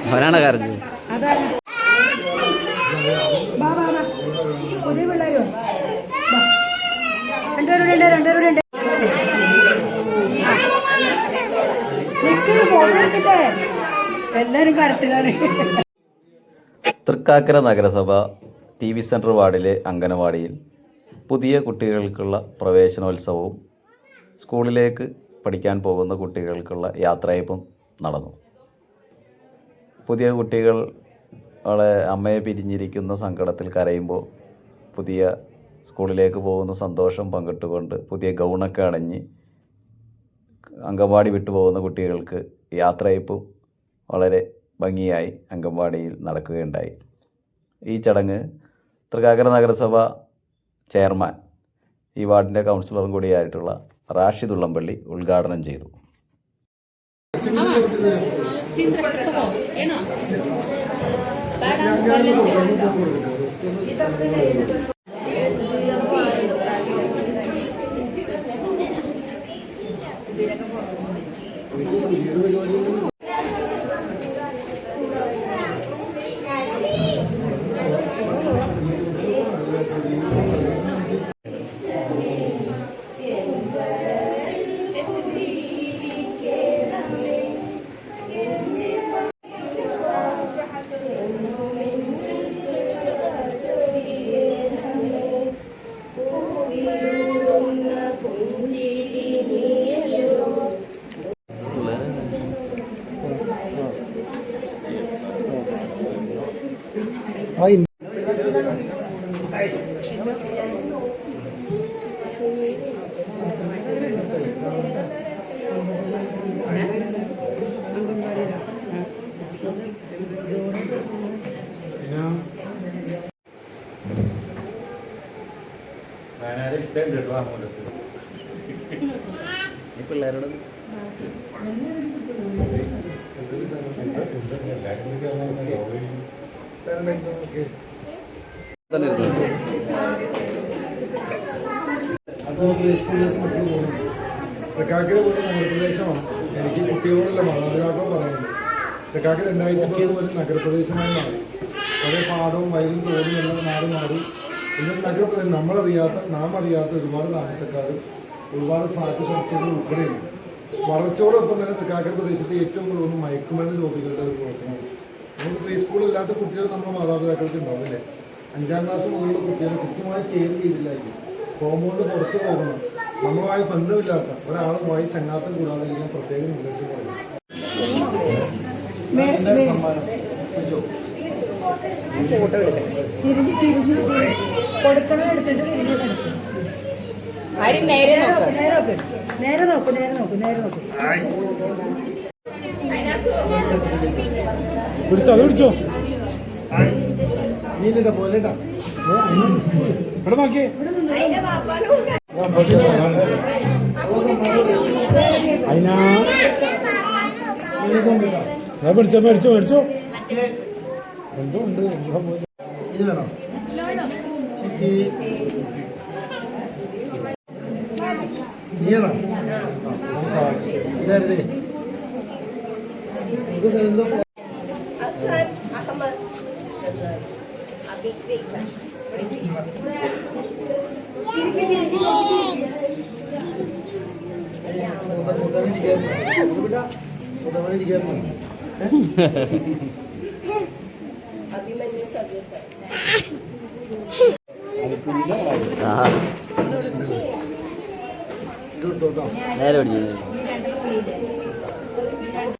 അവനാണ് കരഞ്ഞത്. പുതിയ പിള്ളേരോ രണ്ടുപേരുണ്ട് എല്ലാരും കരച്ചിലാണ്. തൃക്കാക്കര നഗരസഭ ടി വി സെൻറ്റർ വാർഡിലെ അംഗനവാടിയിൽ പുതിയ കുട്ടികൾക്കുള്ള പ്രവേശനോത്സവവും സ്കൂളിലേക്ക് പഠിക്കാൻ പോകുന്ന കുട്ടികൾക്കുള്ള യാത്രയയപ്പും നടന്നു. പുതിയ കുട്ടികൾ അമ്മയെ പിരിഞ്ഞിരിക്കുന്ന സങ്കടത്തിൽ കരയുമ്പോൾ പുതിയ സ്കൂളിലേക്ക് പോകുന്ന സന്തോഷം പങ്കിട്ടുകൊണ്ട് പുതിയ ഗൗണൊക്കെ അണിഞ്ഞ് അംഗൻവാടി വിട്ടുപോകുന്ന കുട്ടികൾക്ക് യാത്രയയപ്പും വളരെ ഭംഗിയായി അംഗൻവാടിയിൽ നടക്കുകയുണ്ടായി. ഈ ചടങ്ങ് തൃക്കാക്കര നഗരസഭ ചെയർമാൻ, ഈ വാർഡിൻ്റെ കൗൺസിലറും കൂടിയായിട്ടുള്ള റാഷിദ് ഉള്ളംപള്ളി ഉദ്ഘാടനം ചെയ്തു. ഈ പിള്ളേരോട് തൃക്കാക്കര പോലെ നഗരപ്രദേശമാണ്. എനിക്ക് കുട്ടികളോടുള്ള മാതാപിതാക്കളും പറയുന്നത് തൃക്കാക്കര 2010 പോലെ നഗരപ്രദേശമായി മാറി. കുറേ പാടവും വയലും തോടും എല്ലാം മാറി ഇന്നും നഗരപ്രദേശം നാം അറിയാത്ത ഒരുപാട് താമസക്കാരും ഒരുപാട് ഫ്ലാറ്റ് ചർച്ചകളും ഉൾപ്പെടെയുണ്ട്. വളർച്ചയോടൊപ്പം തന്നെ തൃക്കാക്കര പ്രദേശത്തെ ഏറ്റവും കൂടുതൽ മയക്കുമരുന്ന് രോഗികളുടെ ഒരു പ്രവർത്തനമാണ്. നമുക്ക് പ്രീ സ്കൂളില്ലാത്ത കുട്ടികൾ നമ്മുടെ മാതാപിതാക്കൾക്ക് ഉണ്ടാവില്ലേ? 5ാം ക്ലാസ് മുതലുള്ള കുട്ടികളെ കൃത്യമായി കെയർ ചെയ്തില്ലായിരിക്കും. കോമ്പൗണ്ട് പുറത്തു പോകണം, നമ്മളുമായി ബന്ധമില്ലാത്ത ഒരാളുമായി ചങ്ങാത്തം കൂടാതെ ഞാൻ പ്രത്യേകം നിർദ്ദേശം പറയും. ഫോട്ടോ കൊടുക്കണം, എടുത്തിട്ട് നേരെ നോക്കൂ. പിടിച്ചോ, അത് പിടിച്ചോ. നീലട്ടാ പോലെട്ടാ ഇവിടെ നോക്കിയേ. മേടിച്ചോ എന്തോ ഉണ്ട്. ഇത് വേണോ? നീയാണോ? ഇതായിരുന്നേ എന്തോ നേരെ